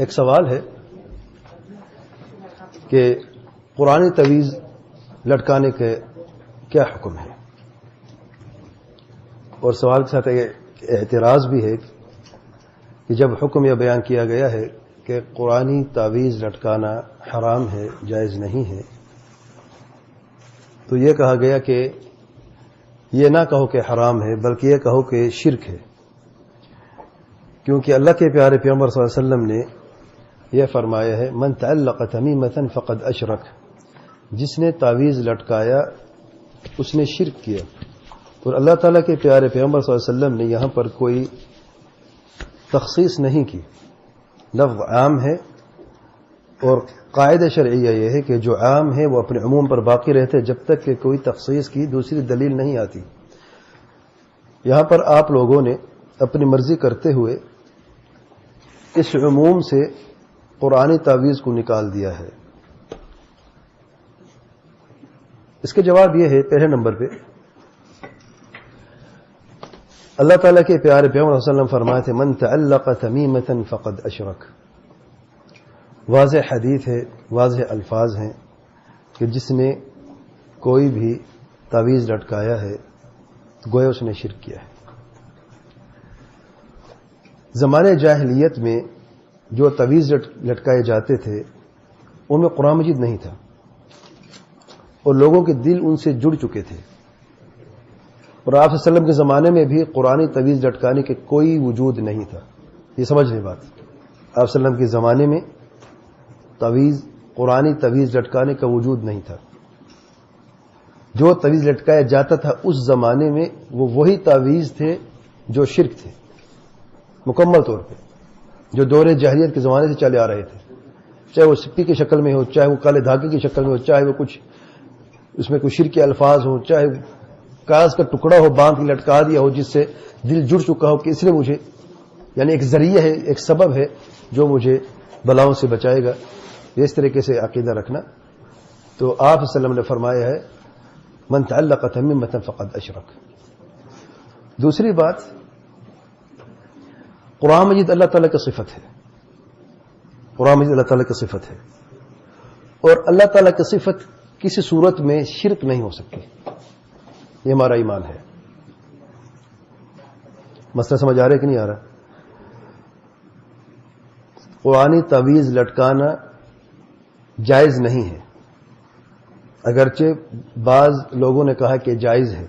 ایک سوال ہے کہ قرآن تویز لٹکانے کے کیا حکم ہے، اور سوال کے ساتھ اعتراض بھی ہے کہ جب حکم یہ بیان کیا گیا ہے کہ قرآنی تعویذ لٹکانا حرام ہے، جائز نہیں ہے، تو یہ کہا گیا کہ یہ نہ کہو کہ حرام ہے بلکہ یہ کہو کہ شرک ہے، کیونکہ اللہ کے پیارے پیغمبر صلی اللہ علیہ وسلم نے یہ فرمایا ہے من تعلق تمیمۃ فقد اشرک، جس نے تعویذ لٹکایا اس نے شرک کیا۔ اور اللہ تعالیٰ کے پیارے پیغمبر صلی اللہ علیہ وسلم نے یہاں پر کوئی تخصیص نہیں کی، لفظ عام ہے، اور قاعدہ شرعیہ یہ ہے کہ جو عام ہے وہ اپنے عموم پر باقی رہتے جب تک کہ کوئی تخصیص کی دوسری دلیل نہیں آتی۔ یہاں پر آپ لوگوں نے اپنی مرضی کرتے ہوئے اس عموم سے قرآنی تعویذ کو نکال دیا ہے۔ اس کے جواب یہ ہے، پہلے نمبر پہ اللہ تعالیٰ کے پیارے پیغمبر صلی اللہ علیہ وسلم فرمائے تھے من تعلق تمیمۃ فقد اشرک، واضح حدیث ہے، واضح الفاظ ہیں کہ جس نے کوئی بھی تعویذ لٹکایا ہے گویا اس نے شرک کیا ہے۔ زمانے جاہلیت میں جو تعویذ لٹکائے جاتے تھے ان میں قرآن مجید نہیں تھا، اور لوگوں کے دل ان سے جڑ چکے تھے، اور آپ صلی اللہ علیہ وسلم کے زمانے میں بھی قرآنی تعویذ لٹکانے کے کوئی وجود نہیں تھا۔ یہ سمجھ لیں بات، آپ صلی اللہ علیہ وسلم کے زمانے میں قرآنی تعویذ لٹکانے کا وجود نہیں تھا۔ جو تعویذ لٹکایا جاتا تھا اس زمانے میں وہ وہی تعویذ تھے جو شرک تھے مکمل طور پہ، جو دور جاہلیت کے زمانے سے چلے آ رہے تھے، چاہے وہ سپی کی شکل میں ہو، چاہے وہ کالے دھاگے کی شکل میں ہو، چاہے وہ کچھ اس میں کوئی شرک کے الفاظ ہوں، چاہے کاغذ کا ٹکڑا ہو باندھ کے لٹکا دیا ہو جس سے دل جڑ چکا ہو کہ اس نے مجھے، یعنی ایک ذریعہ ہے، ایک سبب ہے جو مجھے بلاؤں سے بچائے گا، اس طریقے سے عقیدہ رکھنا۔ تو آپ صلی اللہ علیہ وسلم نے فرمایا ہے من تعلق تمیمۃ فقد اشرک۔ دوسری بات، قرآن مجید اللہ تعالیٰ کی صفت ہے، قرآن مجید اللہ تعالیٰ کی صفت ہے، اور اللہ تعالیٰ کی صفت کسی صورت میں شرک نہیں ہو سکتی، یہ ہمارا ایمان ہے۔ مسئلہ سمجھ آ رہا ہے کہ نہیں آ رہا؟ قرآنی تعویذ لٹکانا جائز نہیں ہے، اگرچہ بعض لوگوں نے کہا کہ جائز ہے۔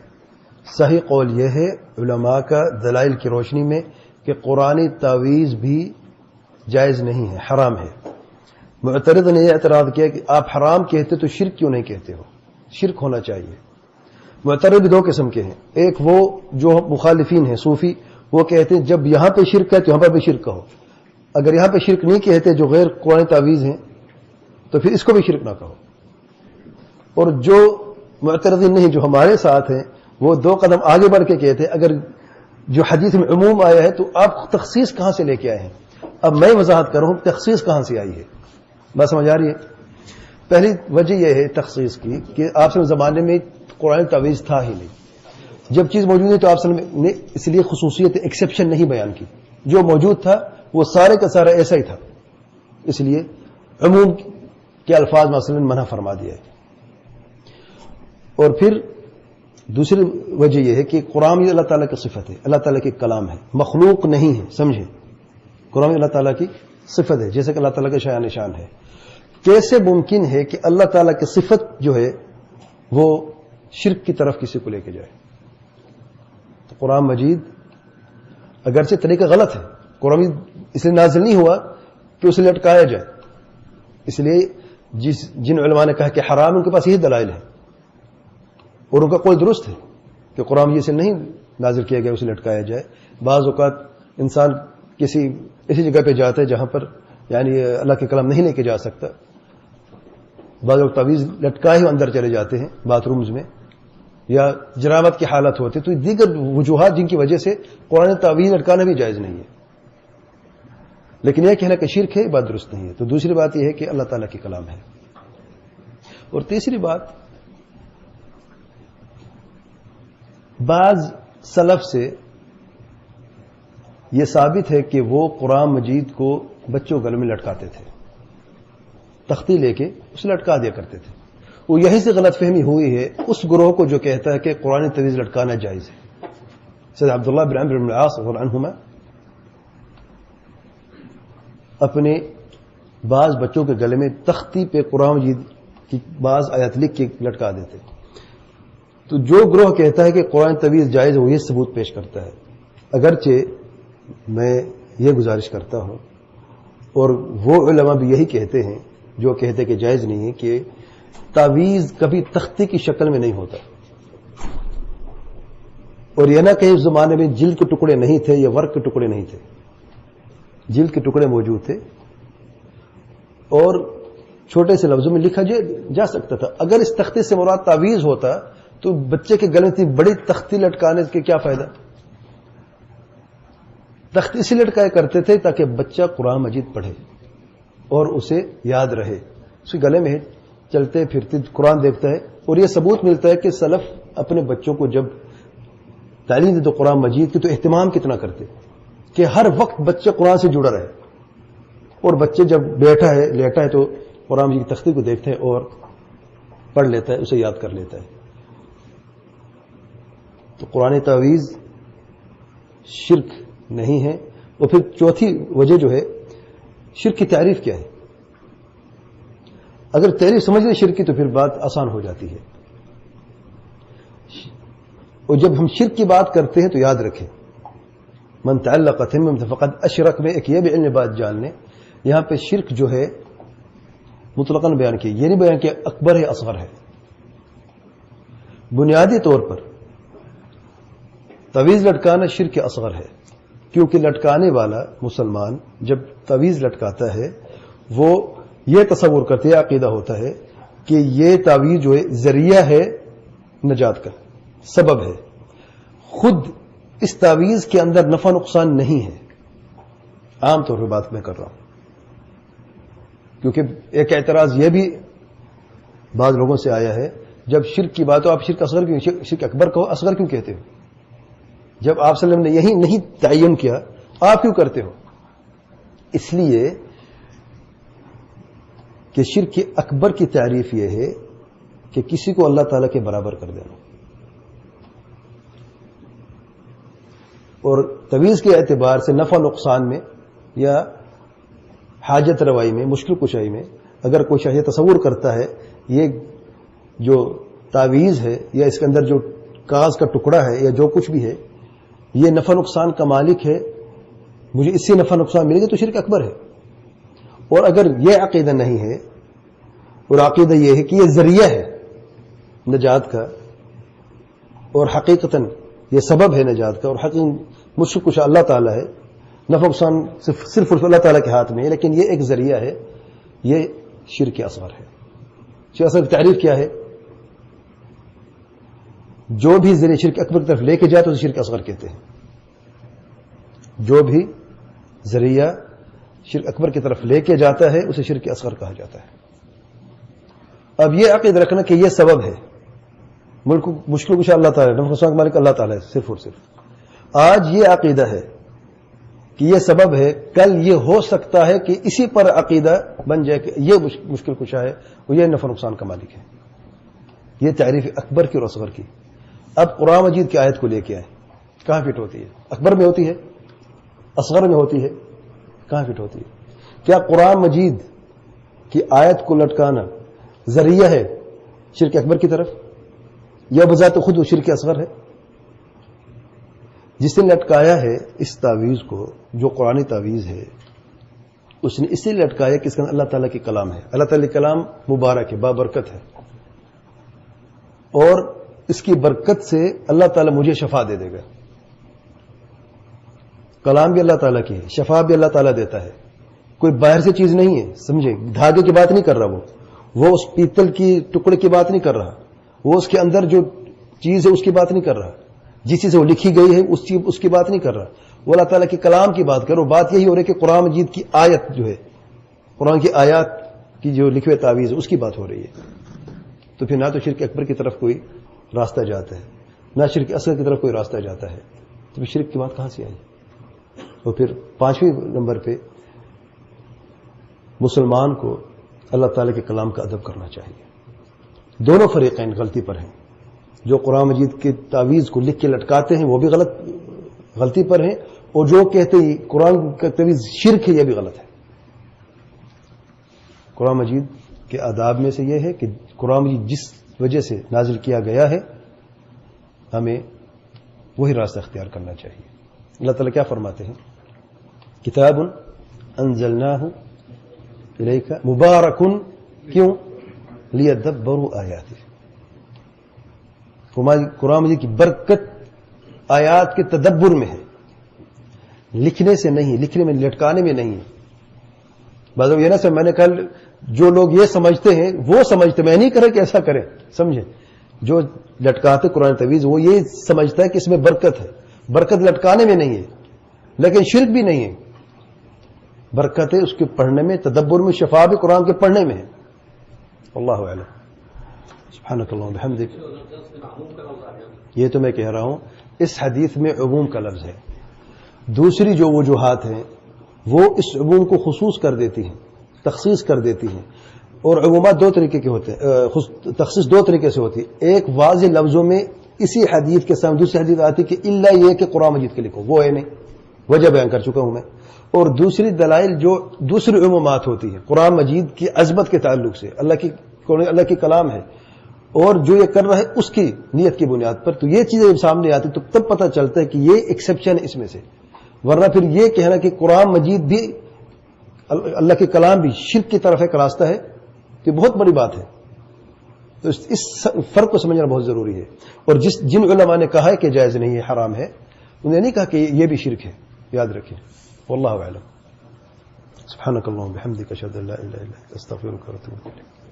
صحیح قول یہ ہے علماء کا دلائل کی روشنی میں کہ قرآنی تعویذ بھی جائز نہیں ہے، حرام ہے۔ معترض نے یہ اعتراض کیا کہ آپ حرام کہتے تو شرک کیوں نہیں کہتے ہو؟ شرک ہونا چاہیے۔ معترض دو قسم کے ہیں، ایک وہ جو مخالفین ہیں صوفی، وہ کہتے ہیں جب یہاں پہ شرک ہے تو یہاں پر بھی شرک کہو، اگر یہاں پہ شرک نہیں کہتے جو غیر قرآن تعویذ ہیں تو پھر اس کو بھی شرک نہ کہو۔ اور جو معترضین نہیں، جو ہمارے ساتھ ہیں، وہ دو قدم آگے بڑھ کے کہتے ہیں اگر جو حدیث میں عموم آیا ہے تو آپ تخصیص کہاں سے لے کے آئے ہیں؟ اب میں وضاحت کروں تخصیص کہاں سے آئی ہے، بات سمجھ آ رہی ہے؟ پہلی وجہ یہ ہے تخصیص کی کہ آپ سے زمانے میں قرآن تعویذ تھا ہی نہیں، جب چیز موجود ہے تو آپ نے اس لیے خصوصیت ایکسیپشن نہیں بیان کی، جو موجود تھا وہ سارے کا سارا ایسا ہی تھا، اس لیے عموم کے الفاظ مثلا منع فرما دیا ہے۔ اور پھر دوسری وجہ یہ ہے کہ قرآن اللہ تعالیٰ کی صفت ہے، اللہ تعالیٰ کی کلام ہے، مخلوق نہیں ہے، سمجھیں، قرآن اللہ تعالیٰ کی صفت ہے، جیسے کہ اللہ تعالیٰ کا شایان نشان ہے۔ کیسے ممکن ہے کہ اللہ تعالیٰ کی صفت جو ہے وہ شرک کی طرف کسی کو لے کے جائے؟ تو قرآن مجید اگرچہ طریقہ غلط ہے، قرآن مجید اس لیے نازل نہیں ہوا کہ اسے لٹکایا جائے، اس لیے جن علماء نے کہا کہ حرام، ان کے پاس یہی دلائل ہے، اور ان کا قول درست ہے کہ قرآن مجید سے نہیں نازل کیا گیا اسے لٹکایا جائے۔ بعض اوقات انسان کسی ایسی جگہ پہ جاتا ہے جہاں پر یعنی اللہ کے کلام نہیں لے کے جا سکتا، بعض لوگ تعویذ لٹکائے ہی اندر چلے جاتے ہیں باتھ رومز میں، یا جنابت کی حالت ہوتی، تو دیگر وجوہات جن کی وجہ سے قرآن تعویذ لٹکانا بھی جائز نہیں ہے، لیکن یہ کہنا کہ شرک ہے بات درست نہیں ہے۔ تو دوسری بات یہ ہے کہ اللہ تعالیٰ کی کلام ہے، اور تیسری بات بعض سلف سے یہ ثابت ہے کہ وہ قرآن مجید کو بچوں گلے میں لٹکاتے تھے، تختی لے کے اسے لٹکا دیا کرتے تھے. وہ یہیں سے غلط فہمی ہوئی ہے اس گروہ کو جو کہتا ہے کہ قرآن طویز لٹکانا جائز ہے. سید عبداللہ بن عمرو بن العاص رضی اللہ عنہما اپنے بعض بچوں کے گلے میں تختی پہ قرآن مجید کی بعض آیات لکھ کے لٹکا دیتے. تو جو گروہ کہتا ہے کہ قرآن طویز جائز ہے وہ یہ ثبوت پیش کرتا ہے. اگرچہ میں یہ گزارش کرتا ہوں اور وہ علماء بھی یہی کہتے ہیں جو کہتے کہ جائز نہیں ہے کہ تعویذ کبھی تختی کی شکل میں نہیں ہوتا. اور یہ نہ کہ اس زمانے میں جلد کے ٹکڑے نہیں تھے یا ورق کے ٹکڑے نہیں تھے، جلد کے ٹکڑے موجود تھے اور چھوٹے سے لفظوں میں لکھا جا سکتا تھا. اگر اس تختی سے مراد تعویذ ہوتا تو بچے کے گلے میں اتنی بڑی تختی لٹکانے کے کیا فائدہ؟ تختی سے لٹکایا کرتے تھے تاکہ بچہ قرآن مجید پڑھے اور اسے یاد رہے. اس کے گلے میں چلتے پھرتے قرآن دیکھتا ہے. اور یہ ثبوت ملتا ہے کہ سلف اپنے بچوں کو جب تعلیم دیتے قرآن مجید کی تو اہتمام کتنا کرتے کہ ہر وقت بچہ قرآن سے جڑا رہے. اور بچے جب بیٹھا ہے لیٹا ہے تو قرآن مجید کی تختی کو دیکھتے ہیں اور پڑھ لیتا ہے، اسے یاد کر لیتا ہے. تو قرآن تعویذ شرک نہیں ہے. اور پھر چوتھی وجہ جو ہے شرک کی تعریف کیا ہے. اگر تعریف سمجھ لیں شرک کی تو پھر بات آسان ہو جاتی ہے. اور جب ہم شرک کی بات کرتے ہیں تو یاد رکھیں من تعلق تمیم فقد اشرک میں ایک یہ بھی علم بات جان لیں. یہاں پہ شرک جو ہے مطلقاً بیان کی، یہ نہیں بیان کہ اکبر ہے اصغر ہے. بنیادی طور پر تعویذ لٹکانا شرک اصغر ہے، کیونکہ لٹکانے والا مسلمان جب تعویذ لٹکاتا ہے وہ یہ تصور کرتے ہیں، عقیدہ ہوتا ہے کہ یہ تعویذ جو ہے ذریعہ ہے نجات کا، سبب ہے. خود اس تعویذ کے اندر نفع نقصان نہیں ہے. عام طور پر بات میں کر رہا ہوں کیونکہ ایک اعتراض یہ بھی بعض لوگوں سے آیا ہے جب شرک کی بات ہو آپ شرک اصغر کیوں، شرک اکبر کہو، اصغر کیوں کہتے ہو؟ جب آپ صلی اللہ علیہ وسلم نے یہی نہیں تعین کیا آپ کیوں کرتے ہو؟ اس لیے کہ شرک اکبر کی تعریف یہ ہے کہ کسی کو اللہ تعالیٰ کے برابر کر دینا. اور تعویذ کے اعتبار سے نفع نقصان میں یا حاجت روائی میں، مشکل کشائی میں اگر کوئی شخص تصور کرتا ہے یہ جو تعویذ ہے یا اس کے اندر جو کاغذ کا ٹکڑا ہے یا جو کچھ بھی ہے یہ نفع نقصان کا مالک ہے، مجھے اس سے نفع نقصان ملے گا، تو شرک اکبر ہے. اور اگر یہ عقیدہ نہیں ہے اور عقیدہ یہ ہے کہ یہ ذریعہ ہے نجات کا اور حقیقتاً یہ سبب ہے نجات کا، اور حقیقت مشکل کشا اللہ تعالیٰ ہے، نفع نقصان صرف اللہ تعالیٰ کے ہاتھ میں ہے، لیکن یہ ایک ذریعہ ہے، یہ شرک اصغر ہے. شرک اصغر کی تعریف کیا ہے؟ جو بھی ذریعہ شرک اکبر کی طرف لے کے جائے تو اسے شرک اصغر کہتے ہیں. جو بھی ذریعہ شرک اکبر کی طرف لے کے جاتا ہے اسے شرک اصغر کہا جاتا ہے. اب یہ عقیدہ رکھنا کہ یہ سبب ہے، ملک مشکل کشا اللہ تعالیٰ، نفع نقصان کا مالک اللہ تعالیٰ ہے صرف اور صرف. آج یہ عقیدہ ہے کہ یہ سبب ہے، کل یہ ہو سکتا ہے کہ اسی پر عقیدہ بن جائے کہ یہ مشکل کشا ہے اور یہ نفع نقصان کا مالک ہے. یہ تعریف اکبر کی اور اصغر کی. اب قرآن مجید کی آیت کو لے کے آئے، کہاں فٹ ہوتی ہے؟ اکبر میں ہوتی ہے، اصغر میں ہوتی ہے، کہاں فٹ ہوتی ہے؟ کیا قرآن مجید کی آیت کو لٹکانا ذریعہ ہے شرک اکبر کی طرف یا بذات خود وہ شرک اصغر ہے؟ جس نے لٹکایا ہے اس تعویذ کو، جو قرآن تعویذ ہے، اس نے اس لیے لٹکایا کہ اس کے اندر اللہ تعالیٰ کی کلام ہے. اللہ تعالیٰ کی کلام مبارک ہے، بابرکت ہے، اور اس کی برکت سے اللہ تعالیٰ مجھے شفا دے دے گا. کلام بھی اللہ تعالیٰ کی ہے، شفا بھی اللہ تعالیٰ دیتا ہے، کوئی باہر سے چیز نہیں ہے. سمجھے؟ دھاگے کی بات نہیں کر رہا، وہ اس پیتل کی ٹکڑے کی بات نہیں کر رہا، وہ اس کے اندر جو چیز ہے اس کی بات نہیں کر رہا، جس چیز سے وہ لکھی گئی ہے اس کی بات نہیں کر رہا، وہ اللہ تعالیٰ کے کلام کی بات کر رہا. بات یہی ہو رہی ہے کہ قرآن مجید کی آیت جو ہے، قرآن کی آیات کی جو لکھوے تعویذ ہے اس کی بات ہو رہی ہے. تو پھر نہ تو شرک اکبر کی طرف کوئی راستہ جاتا ہے، نہ شرک اصغر کی طرف کوئی راستہ جاتا ہے. تو پھر شرک کی بات کہاں سے آئی؟ اور پھر 5ویں نمبر پہ مسلمان کو اللہ تعالیٰ کے کلام کا ادب کرنا چاہیے. دونوں فریقین غلطی پر ہیں. جو قرآن مجید کی تعویذ کو لکھ کے لٹکاتے ہیں وہ بھی غلطی پر ہیں، اور جو کہتے ہیں قرآن کا تعویذ شرک ہے یہ بھی غلط ہے. قرآن مجید کے آداب میں سے یہ ہے کہ قرآن مجید جس وجہ سے نازل کیا گیا ہے ہمیں وہی راستہ اختیار کرنا چاہیے. اللہ تعالیٰ کیا فرماتے ہیں؟ کتاب انزلناہ الیک مبارک کیوں لیدبروا آیاتہ. قرآن مجید کی برکت آیات کے تدبر میں ہے، لکھنے سے نہیں، لکھنے میں لٹکانے میں نہیں ہے. بعض یہ نہ میں نے کل جو لوگ یہ سمجھتے ہیں وہ سمجھتے، میں نہیں کرے کہ ایسا کریں، سمجھے. جو لٹکاتے قرآن تعویذ وہ یہ سمجھتا ہے کہ اس میں برکت ہے. برکت لٹکانے میں نہیں ہے، لیکن شرک بھی نہیں ہے. برکت ہے اس کے پڑھنے میں، تدبر میں، شفا بھی قرآن کے پڑھنے میں ہے. اللہ اعلم. سبحانک اللہم وبحمدک. یہ تو میں کہہ رہا ہوں اس حدیث میں عموم کا لفظ ہے. دوسری جو وجوہات ہیں وہ اس عموم کو خصوص کر دیتی ہیں، تخصیص کر دیتی ہیں. اور عمومات دو طریقے کے ہوتے ہیں، تخصیص دو طریقے سے ہوتی ہے. ایک واضح لفظوں میں اسی حدیث کے سامنے دوسری حدیث آتی کہ الا یہ کہ قرآن مجید کے لکھو، وہ ہے نہیں، وجہ بیان کر چکا ہوں میں. اور دوسری دلائل جو دوسری عمومات ہوتی ہیں قرآن مجید کی عظمت کے تعلق سے، اللہ کی کلام ہے اور جو یہ کر رہا ہے اس کی نیت کی بنیاد پر، تو یہ چیزیں جب سامنے آتی تو تب پتہ چلتا ہے کہ یہ ایکسیپشن ہے اس میں سے. ورنہ پھر یہ کہنا کہ قرآن مجید بھی اللہ کے کلام بھی شرک کی طرف ایک راستہ ہے، یہ بہت بڑی بات ہے. تو اس فرق کو سمجھنا بہت ضروری ہے. اور جن علماء نے کہا ہے کہ جائز نہیں ہے، حرام ہے، انہیں نہیں کہا کہ یہ بھی شرک ہے. یاد رکھیں. واللہ اعلم. سبحانک اللہم وبحمدک اشہد ان لا الہ الا انت استغفرک واتوب الیک.